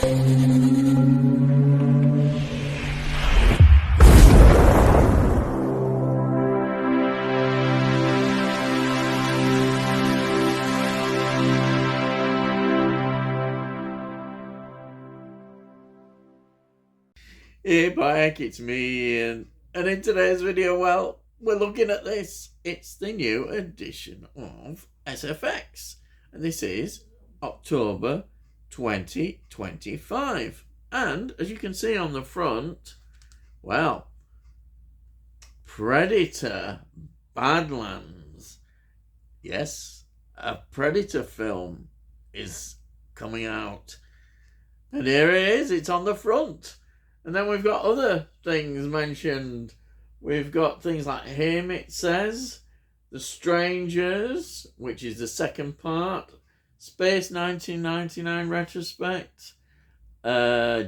Hey Mike, it's me Ian, and in today's video, well, we're looking at this. It's the new edition of SFX, and this is October 2025. And as you can see on the front, well, Predator Badlands. Yes, a Predator film is coming out, and here it is, it's on the front. And then we've got other things mentioned. We've got things like Him, it says, The Strangers, which is the second part, Space 1999 Retrospect,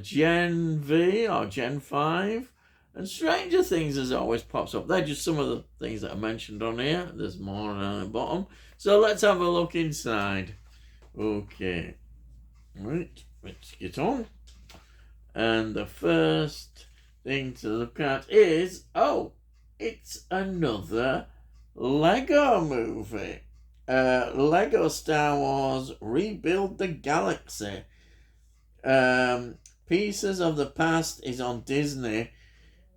Gen V or Gen 5, and Stranger Things as always pops up. They're just some of the things that are mentioned on here. There's more on the bottom. So let's have a look inside. Okay. Right, let's get on. And the first thing to look at is, oh, it's another Lego movie. Lego Star Wars Rebuild the Galaxy. Pieces of the Past is on Disney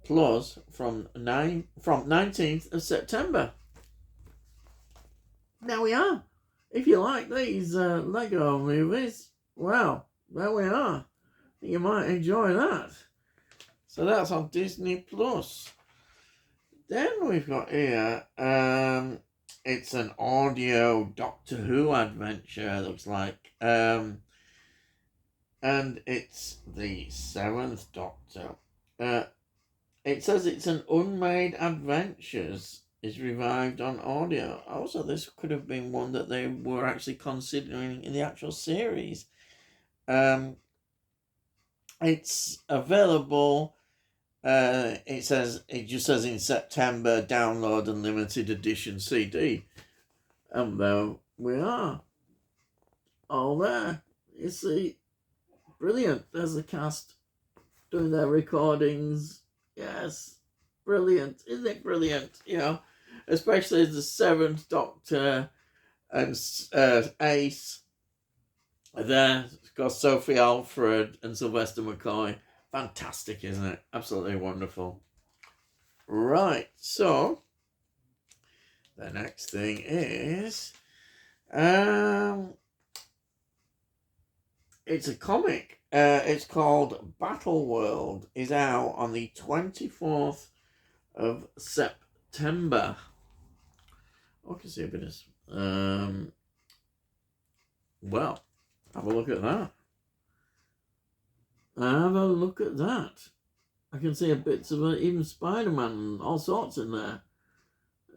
Plus from 19th of September. There we are. If you like these Lego movies, well, there we are. You might enjoy that. So that's on Disney Plus. Then we've got here, it's an audio Doctor Who adventure, looks like. And it's the 7th Doctor. It says it's an Unmade Adventures is revived on audio. Also, this could have been one that they were actually considering in the actual series. It's available. It just says in September, download and limited edition CD. And there we are. All there. You see, brilliant. There's the cast doing their recordings. Yes, brilliant. Isn't it brilliant? You know, especially as the 7th Doctor and Ace. There, it's got Sophie Alfred and Sylvester McCoy. Fantastic, isn't it? Absolutely wonderful. Right, so the next thing is, it's a comic. It's called Battle World. Is out on the 24th of September. I can see a bit of, well. Have a look at that. Have a look at that. I can see a bits of even Spider-Man and all sorts in there.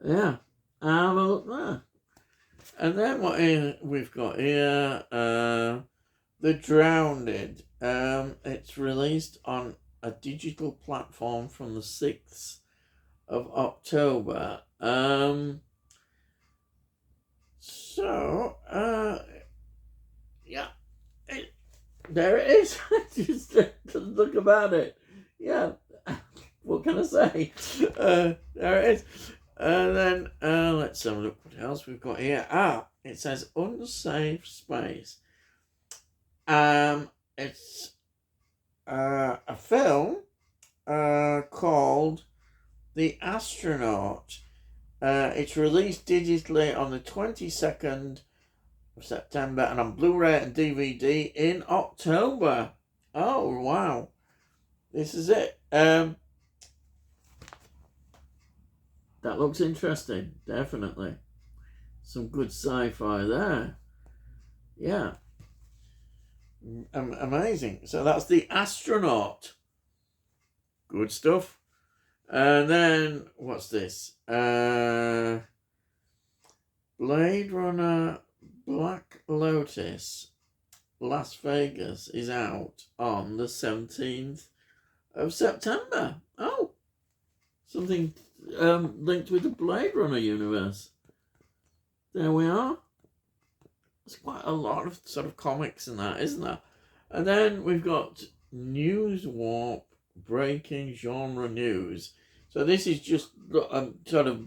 Yeah. Have a look there. And then what we've got here, The Drowned. It's released on a digital platform from the 6th of October. Yeah, there it is. Just look about it. Yeah, what can I say? There it is. And then let's have a look what else we've got here. It says Unsafe Space. It's a film called The Astronaut. It's released digitally on the 22nd of September and on Blu-ray and DVD in October. Oh, wow. This is it. That looks interesting, definitely. Some good sci-fi there. Yeah. Amazing. So that's The Astronaut. Good stuff. And then, what's this? Blade Runner Black Lotus Las Vegas is out on the 17th of September. Oh, something linked with the Blade Runner universe. There we are. There's quite a lot of sort of comics in that, isn't there? And then we've got News Warp breaking genre news. So this is just sort of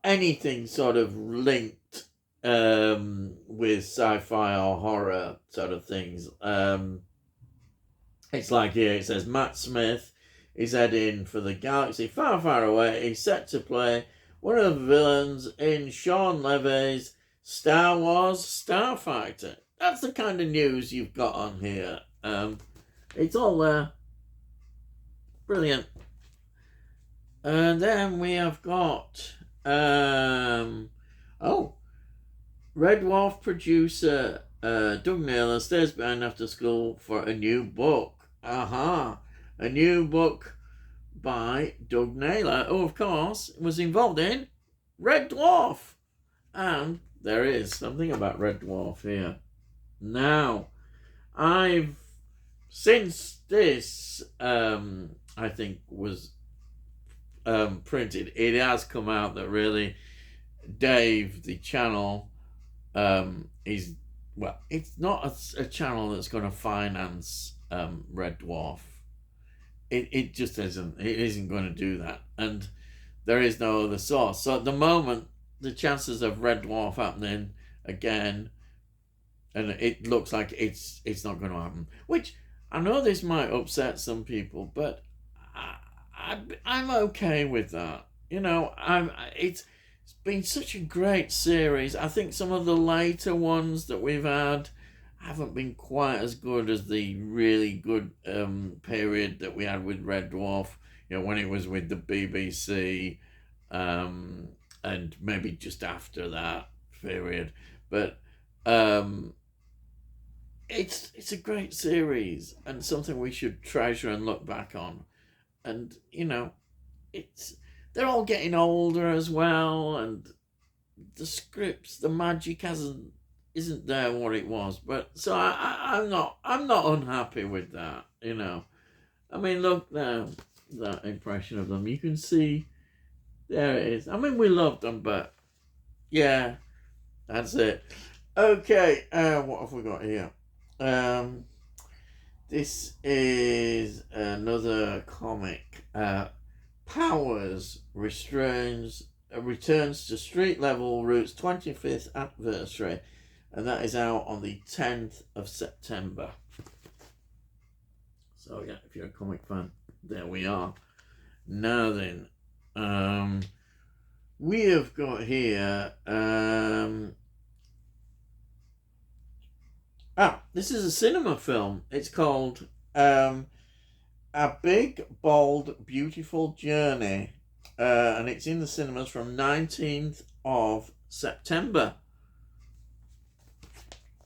anything sort of linked with sci-fi or horror sort of things. It's like here it says Matt Smith is heading for the galaxy far, far away. He's set to play one of the villains in Sean Levy's Star Wars Starfighter. That's the kind of news you've got on here. It's all there. Brilliant. And then we have got Red Dwarf producer Doug Naylor stays behind after school for a new book. A new book by Doug Naylor, who of course was involved in Red Dwarf. And there is something about Red Dwarf here. Now, since this I think was printed, it has come out that really Dave, the channel, is, well, it's not a channel that's going to finance Red Dwarf. It just isn't. It isn't going to do that, and there is no other source. So at the moment, the chances of Red Dwarf happening again, and it looks like it's not going to happen. Which I know this might upset some people, but I'm okay with that. You know, it's been such a great series. I think some of the later ones that we've had haven't been quite as good as the really good period that we had with Red Dwarf. You know, when it was with the BBC, and maybe just after that period. But it's a great series and something we should treasure and look back on. And you know, they're all getting older as well, and the scripts, the magic isn't there what it was. But so I'm not unhappy with that. You know, I mean, look now, that impression of them. You can see there it is. I mean, we loved them, but yeah, that's it. Okay, what have we got here? This is another comic. Powers returns to Street Level Roots 25th anniversary, and that is out on the 10th of September. So yeah, if you're a comic fan, there we are. Now then, we have got here. This is a cinema film. It's called A Big, Bold, Beautiful Journey. And it's in the cinemas from 19th of September.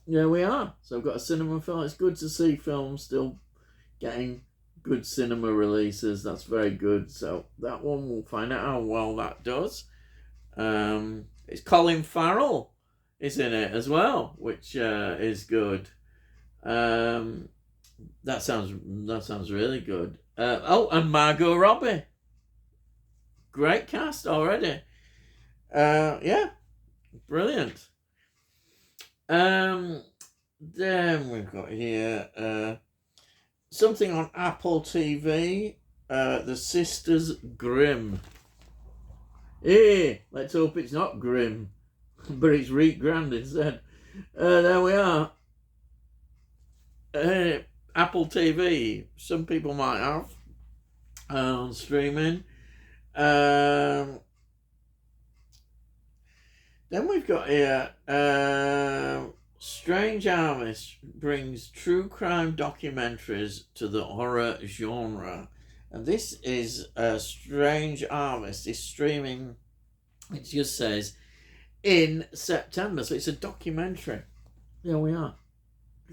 There we are. So I've got a cinema film. It's good to see films still getting good cinema releases. That's very good. So that one, we'll find out how well that does. It's Colin Farrell is in it as well, which is good. That sounds really good. And Margot Robbie. Great cast already. Yeah, brilliant. Then we've got here something on Apple TV. The Sisters Grimm. Hey, let's hope it's not Grimm, but it's Reek Grand instead. There we are. Apple TV. Some people might have on streaming. Then we've got here Strange Artist brings true crime documentaries to the horror genre. And this is Strange Artist is streaming, it just says, in September. So it's a documentary. There we are.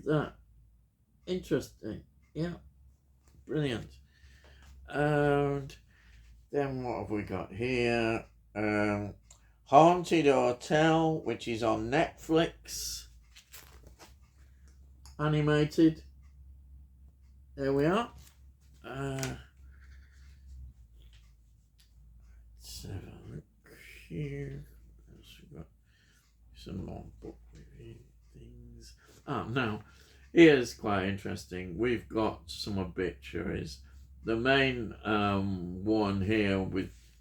That. Interesting. Yeah. Brilliant. And then what have we got here? Haunted Hotel, which is on Netflix. Animated. There we are. Let's have a look here. We've got some more book review things. Now, Here's quite interesting. We've got some obituaries. The main one here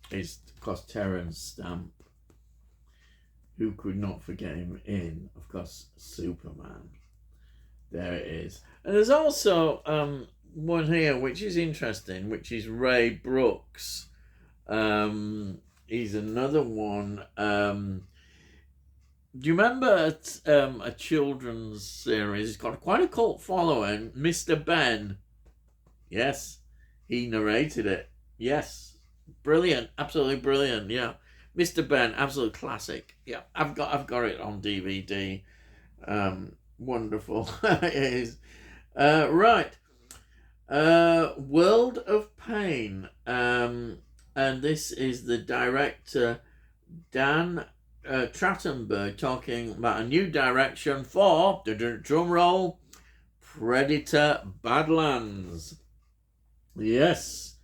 is, of course, Terence Stamp. Who could not forget him in, of course, Superman. There it is. And there's also one here which is interesting, which is Ray Brooks. He's another one. Do you remember a children's series? It's got quite a cult following, Mr. Ben. Yes, he narrated it. Yes, brilliant, absolutely brilliant. Yeah, Mr. Ben, absolute classic. Yeah, I've got it on DVD. Wonderful it is. Right. World of Pain. And this is the director Dan Trachtenberg talking about a new direction for, drum roll, Predator Badlands. Yes,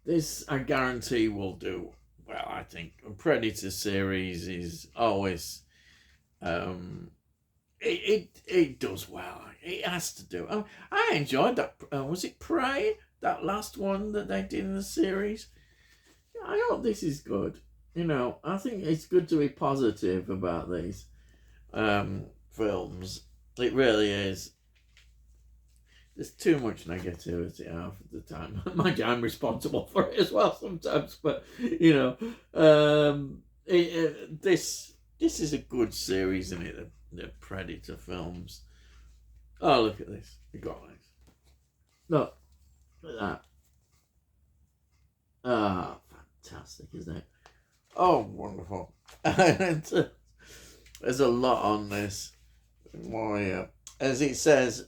this I guarantee will do well. I think Predator series is always it does well. It has to do. I enjoyed that. Was it Prey? That last one that they did in the series. I hope this is good. You know, I think it's good to be positive about these films. It really is. There's too much negativity half of the time. Mind you, I'm responsible for it as well sometimes. But you know, this is a good series, isn't it? The Predator films. Oh, look at this. We got this. Look at that. Ah, fantastic, isn't it? Oh, wonderful. There's a lot on this. More, as it says,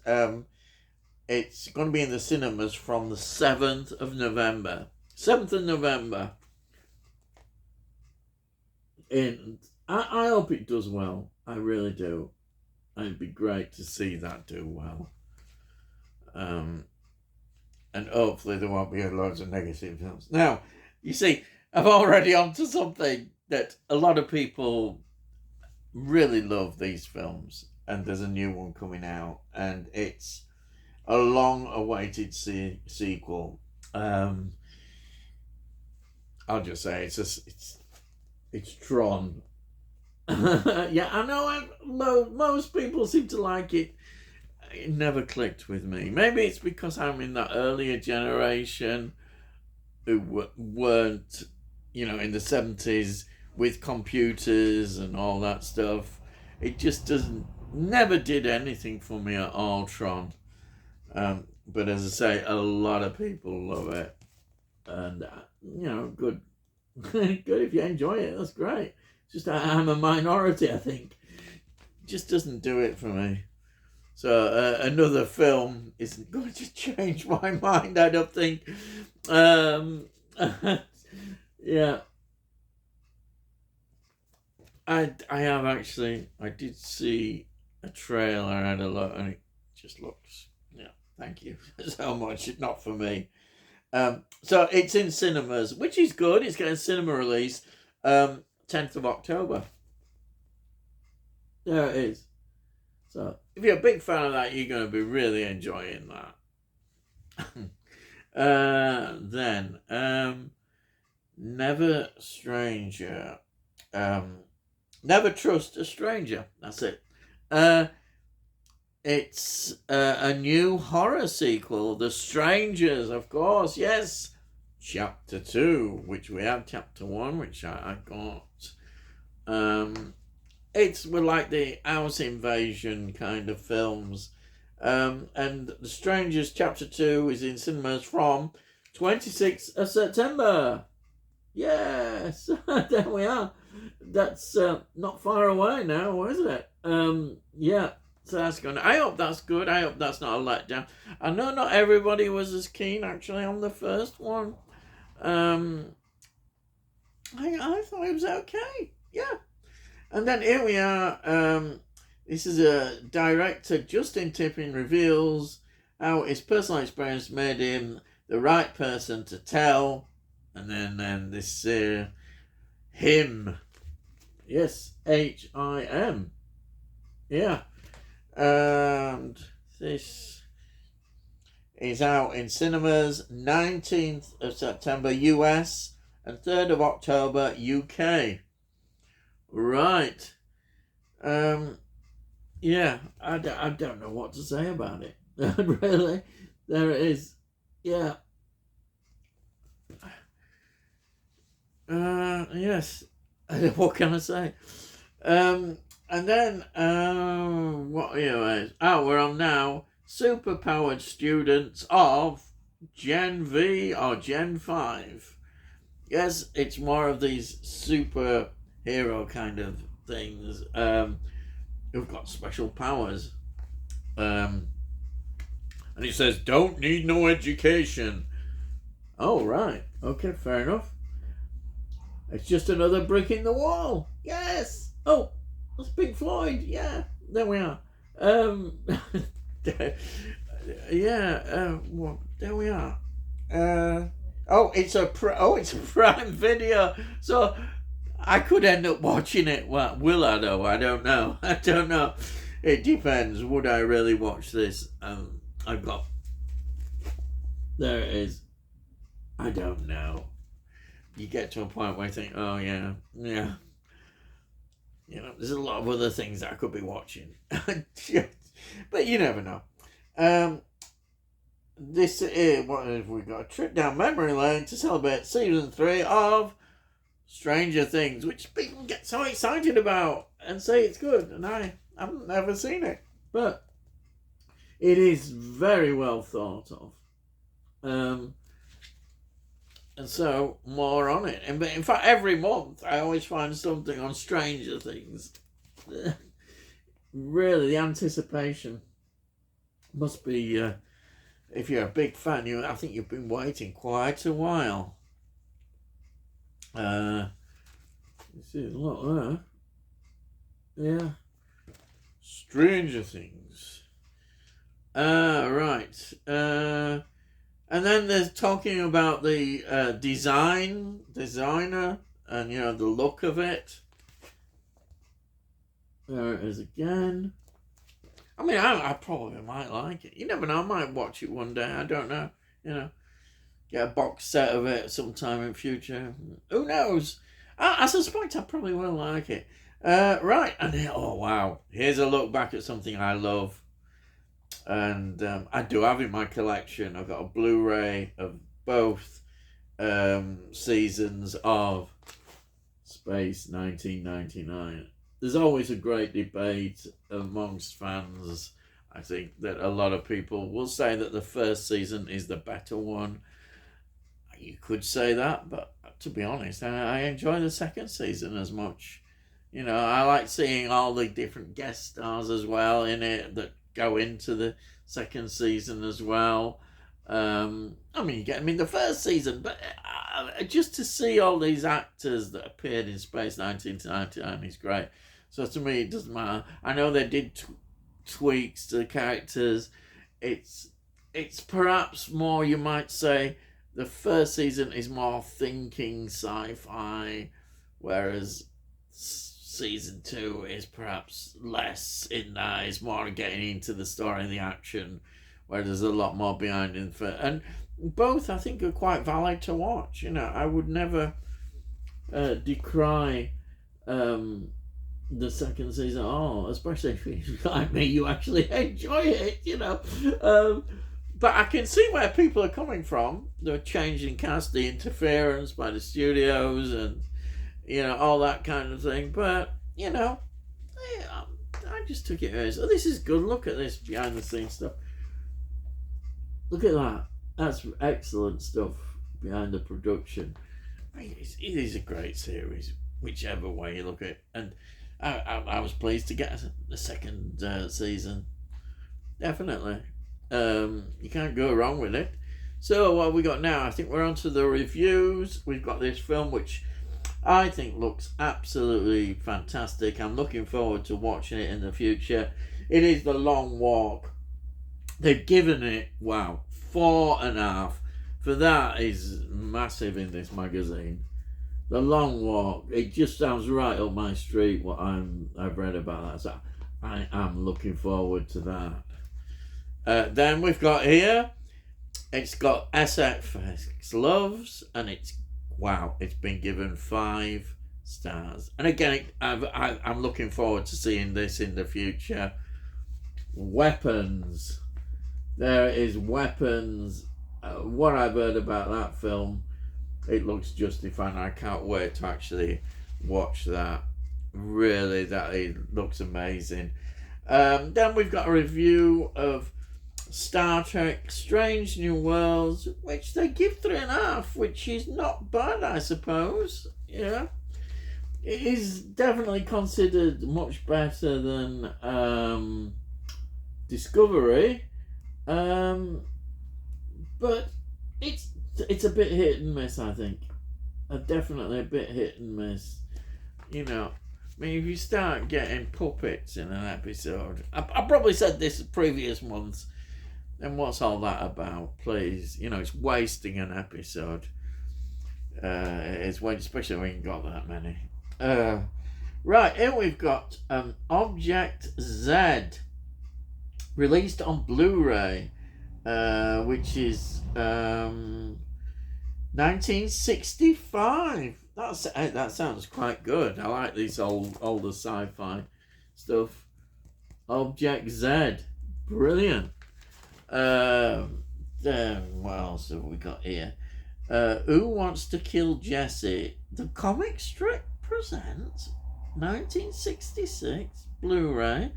it's going to be in the cinemas from the 7th of November. 7th of November. And I hope it does well. I really do. It'd be great to see that do well. And hopefully there won't be loads of negative films. Now, you see, I'm already onto something that a lot of people really love these films. And there's a new one coming out. And it's a long-awaited sequel. I'll just say it's Tron. Yeah, I know most people seem to like it. It never clicked with me. Maybe it's because I'm in that earlier generation who weren't, in the 70s with computers and all that stuff. It just never did anything for me at all, Tron. But as I say, a lot of people love it. And, good. Good if you enjoy it. That's great. Just I'm a minority, I think. Just doesn't do it for me. So another film isn't going to change my mind, I don't think. Yeah. I did see a trailer. I had a look, and it just looks. Yeah. Thank you so much. Not for me. So it's in cinemas, which is good. It's getting a cinema release. 10th of October. There it is. So if you're a big fan of that, you're going to be really enjoying that. Then Never Stranger. Never Trust a Stranger. That's it. It's a new horror sequel, The Strangers, of course, yes. Chapter 2, which we have Chapter 1, which I got. It's like the house invasion kind of films. And The Strangers Chapter 2 is in cinemas from 26th of September. Yes, there we are. That's not far away now, is it? Yeah. So that's good. I hope that's good. I hope that's not a letdown. I know not everybody was as keen actually on the first one. I thought it was okay. Yeah. And then here we are. This is a director, Justin Tippin, reveals how his personal experience made him the right person to tell. And then this him. Yes, Him. Yeah. And This is out in cinemas 19th of September US and 3rd of October UK. Right. Yeah, I don't know what to say about it. Really, there it is. Yeah. Yes. What can I say? And then, what anyways? Oh, we're on now. Superpowered students of Gen V or Gen 5. Yes, it's more of these superhero kind of things. Who've got special powers. And it says, don't need no education. Oh, right. Okay, fair enough. It's just another brick in the wall. Yes. Oh, that's Pink Floyd. Yeah, there we are. Yeah. Well, there we are. It's a Prime Video. So I could end up watching it. Well, will I though? I don't know. It depends. Would I really watch this? There it is. I don't know. You get to a point where you think, oh yeah. There's a lot of other things I could be watching. But you never know. This is what have we got? A trip down memory lane to celebrate season 3 of Stranger Things, which people get so excited about and say it's good, and I haven't ever seen it, but it is very well thought of. And so, more on it. And in fact, every month I always find something on Stranger Things. Really, the anticipation must be, if you're a big fan, I think you've been waiting quite a while. You see a lot there. Yeah. Stranger Things. Right. And then there's talking about the designer, and the look of it. There it is again. I mean, I probably might like it. You never know. I might watch it one day. I don't know. Get a box set of it sometime in future. Who knows? I suspect I probably will like it. Right. And oh wow, here's a look back at something I love. And I do have in my collection. I've got a Blu-ray of both seasons of Space 1999. There's always a great debate amongst fans. I think that a lot of people will say that the first season is the better one. You could say that, but to be honest, I enjoy the second season as much. I like seeing all the different guest stars as well in it that go into the second season as well. You get them in the first season, but just to see all these actors that appeared in Space 1999 is great. So to me, it doesn't matter. I know they did tweaks to the characters. It's perhaps more, you might say, the first season is more thinking sci-fi, whereas season 2 is perhaps less in that. It's more getting into the story and the action, where there's a lot more behind it. And both, I think, are quite valid to watch. I would never decry the second season at all, especially if you're like me, you actually enjoy it, but I can see where people are coming from. They're changing cast, the interference by the studios, and all that kind of thing. But I just took it as, oh, this is good. Look at this behind the scenes stuff. Look at that. That's excellent stuff behind the production. It is a great series, whichever way you look at it. And I was pleased to get the second season. Definitely. You can't go wrong with it. So what have we got now? I think we're on to the reviews. We've got this film which I think looks absolutely fantastic. I'm looking forward to watching it in the future. It is The Long Walk. They've given it, 4.5. For that is massive in this magazine. The Long Walk. It just sounds right up my street. What I've read about that. So I am looking forward to that. Then we've got here, it's got SFX Loves, and it's been given 5 stars. And again, I'm looking forward to seeing this in the future. Weapons. There is Weapons. What I've heard about that film, it looks justified. I can't wait to actually watch that. Really, it looks amazing. Then we've got a review of Star Trek Strange New Worlds, which they give 3.5, which is not bad, I suppose. Yeah, it is definitely considered much better than Discovery, but it's a bit hit and miss, I think. Definitely a bit hit and miss. You know, I mean, if you start getting puppets in an episode, I probably said this previous months, then what's all that about, please? You know, it's wasting an episode. It's especially when you've got that many. Right, here we've got Object Z, released on Blu-ray, which is 1965. That sounds quite good. I like these older sci-fi stuff. Object Z, brilliant. Then what else have we got here? Who Wants to Kill Jesse? The comic strip presents 1966 Blu-ray.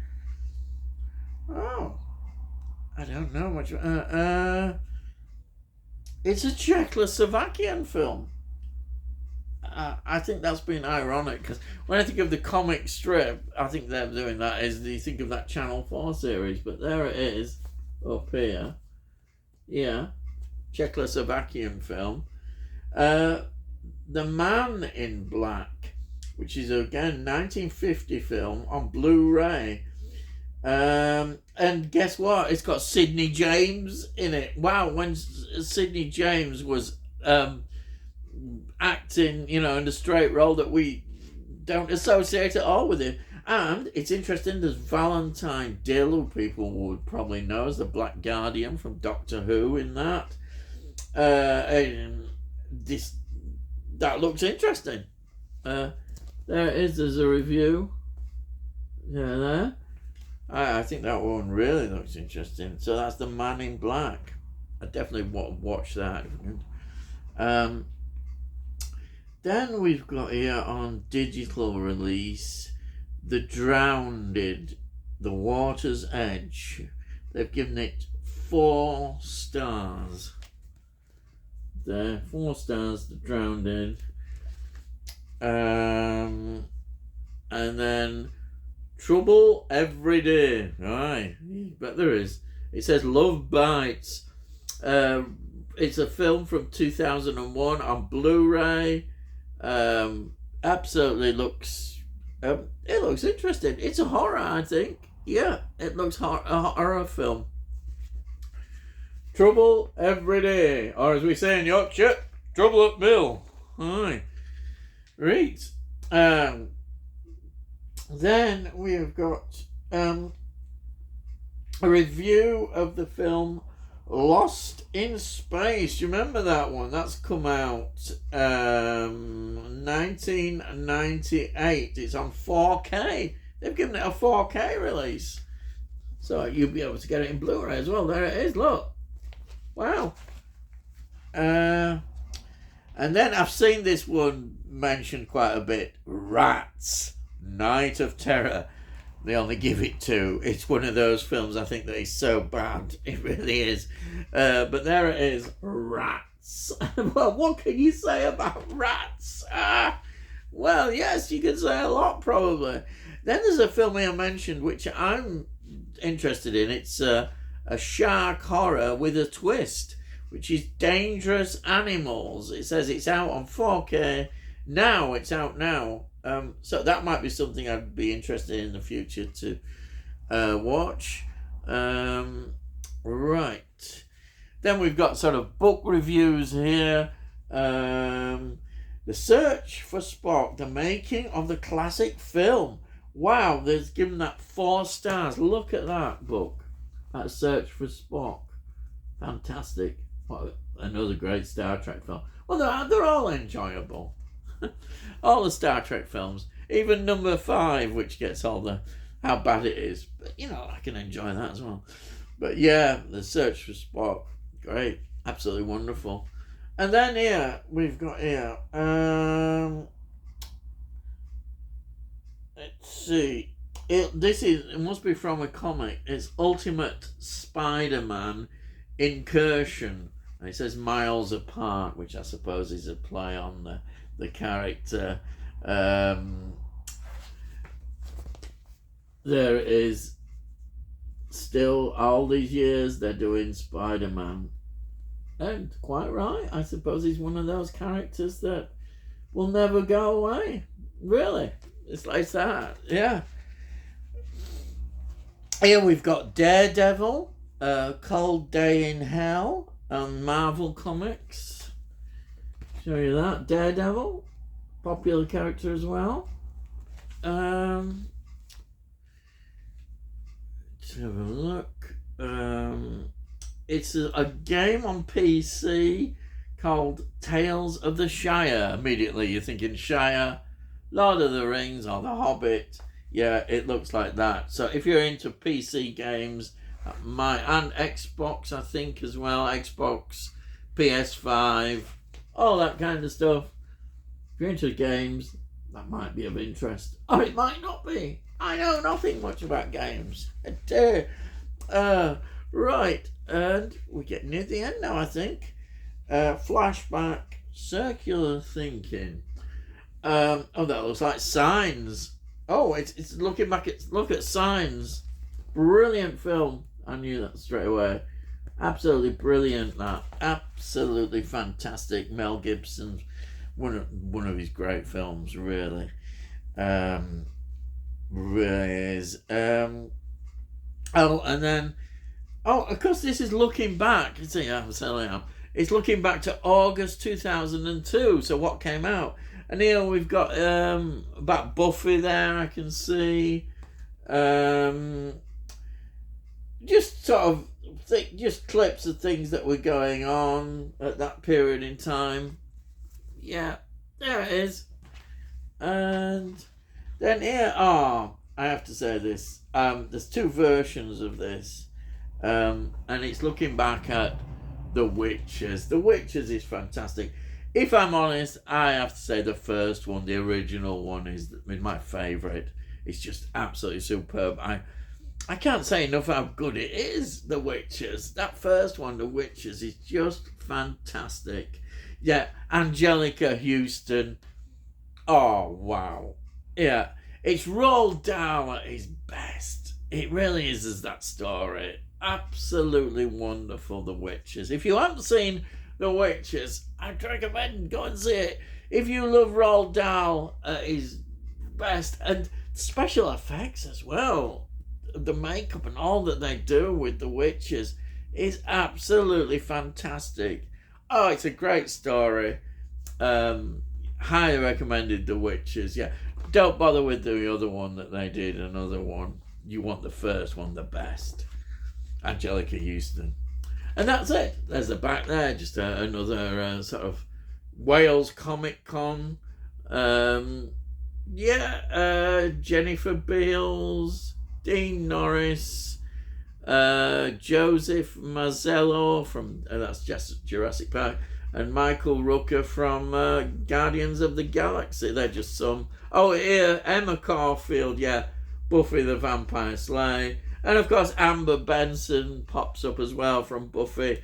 Oh, I don't know much. It's a Czechoslovakian film. I think that's been ironic, because when I think of the comic strip, I think they're doing that as you think of that Channel 4 series, but there it is up here. Yeah, Czechoslovakian film. The Man in Black, which is again 1950 film on Blu-ray. And guess what? It's got Sidney James in it. Wow, when Sidney James was acting, in a straight role that we don't associate at all with him. And it's interesting, there's Valentine Dill, who people would probably know as the Black Guardian from Doctor Who in that. And that looks interesting. There it is, there's a review. Yeah, there. I think that one really looks interesting. So that's The Man in Black. I definitely want to watch that. Then we've got here on digital release, The Drowned, The Water's Edge. They've given it 4 stars. There, 4 stars, The Drowned. And then Trouble Every Day. Aye, but there is. It says Love Bites. It's a film from 2001 on Blu-ray. Absolutely looks. It looks interesting. It's a horror, I think. Yeah, it looks a horror film. Trouble Every Day, or as we say in Yorkshire, Trouble at Mill. Aye. Right. Then we have got a review of the film Lost in Space. You remember that one? That's come out 1998. It's on 4K. They've given it a 4K release, so you'll be able to get it in Blu-ray as well. There it is. Look, wow. And then I've seen this one mentioned quite a bit. Rats, Night of Terror. They only give it 2. It's one of those films I think that is so bad. It really is. But there it is. Rats. Well, what can you say about rats? Well, yes, you can say a lot probably. Then there's a film I mentioned which I'm interested in. It's a shark horror with a twist, which is Dangerous Animals. It says it's out on 4K. Now, it's out now. So that might be something I'd be interested in the future to watch. Right. Then we've got sort of book reviews here. The Search for Spock, the making of the classic film. Wow, they've given that 4 stars. Look at that book. That Search for Spock. Fantastic. What another great Star Trek film. Well, they're all enjoyable. All the Star Trek films. Even number 5, which gets all the how bad it is. But, you know, I can enjoy that as well. But yeah, The Search for Spock. Great. Absolutely wonderful. And then here, we've got here, let's see. It must be from a comic. It's Ultimate Spider-Man Incursion. And it says Miles Apart, which I suppose is a play on the character. There is still, all these years, they're doing Spider-Man. And quite right, I suppose he's one of those characters that will never go away. Really. It's like that. Yeah. Here we've got Daredevil, Cold Day in Hell on Marvel Comics. Show you that. Daredevil. Popular character as well. Let's have a look. It's a game on PC called Tales of the Shire. Immediately you're thinking Shire, Lord of the Rings or The Hobbit. Yeah, it looks like that. So if you're into PC games, and Xbox, I think as well, Xbox, PS5, all that kind of stuff. If you're into games, that might be of interest. Or it might not be. I know nothing much about games. Right, and we're getting near the end now, I think. Flashback, circular thinking. Oh, that looks like Signs. Oh, it's looking back look at Signs. Brilliant film. I knew that straight away. Absolutely brilliant, that. Absolutely fantastic. Mel Gibson, one of his great films, really. Really is. And then, of course, this is looking back. See, it's looking back to August 2002. So what came out? And here we've got about Buffy there, I can see. Just sort of just clips of things that were going on at that period in time. Yeah, there it is. And then here, I have to say this. There's 2 versions of this. And it's looking back at The Witches. The Witches is fantastic. If I'm honest, I have to say the first one, the original one, is my favourite. It's just absolutely superb. I can't say enough how good it is, The Witches. That first one, The Witches, is just fantastic. Yeah, Angelica Houston. Oh, wow. Yeah, it's Roald Dahl at his best. It really is that story. Absolutely wonderful, The Witches. If you haven't seen The Witches, I'd recommend go and see it. If you love Roald Dahl at his best, and special effects as well, the makeup and all that they do with The Witches is absolutely fantastic. Oh, it's a great story. Highly recommended, The Witches. Yeah, don't bother with the other one that they did. Another one. You want the first one, the best. Angelica Houston. And that's it. There's the back there. Just another sort of Wales Comic Con. Jennifer Beals, Dean Norris, Joseph Mazzello from that's just Jurassic Park, and Michael Rooker from Guardians of the Galaxy. They're just some. Oh, here, Emma Caulfield, yeah, Buffy the Vampire Slayer. And of course, Amber Benson pops up as well from Buffy.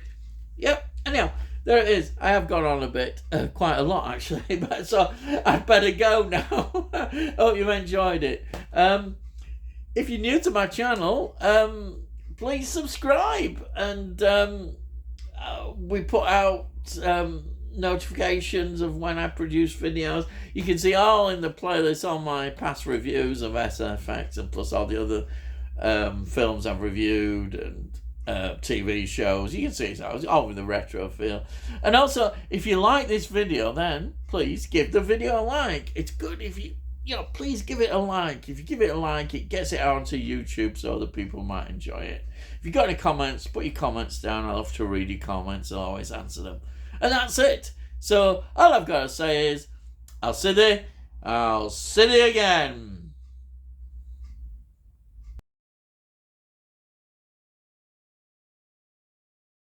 Yep, anyhow, there it is. I have gone on a bit, quite a lot actually, but so I'd better go now. Hope you enjoyed it. If you're new to my channel, please subscribe, and we put out notifications of when I produce videos. You can see all in the playlist all my past reviews of SFX, and plus all the other films I've reviewed and TV shows. You can see it's all with the retro feel. And also, if you like this video, then please give the video a like. It's good if you please give it a like. If you give it a like, it gets it out onto YouTube so other people might enjoy it. If you've got any comments, put your comments down. I love to read your comments. I'll always answer them. And that's it. So all I've got to say is, I'll see you again.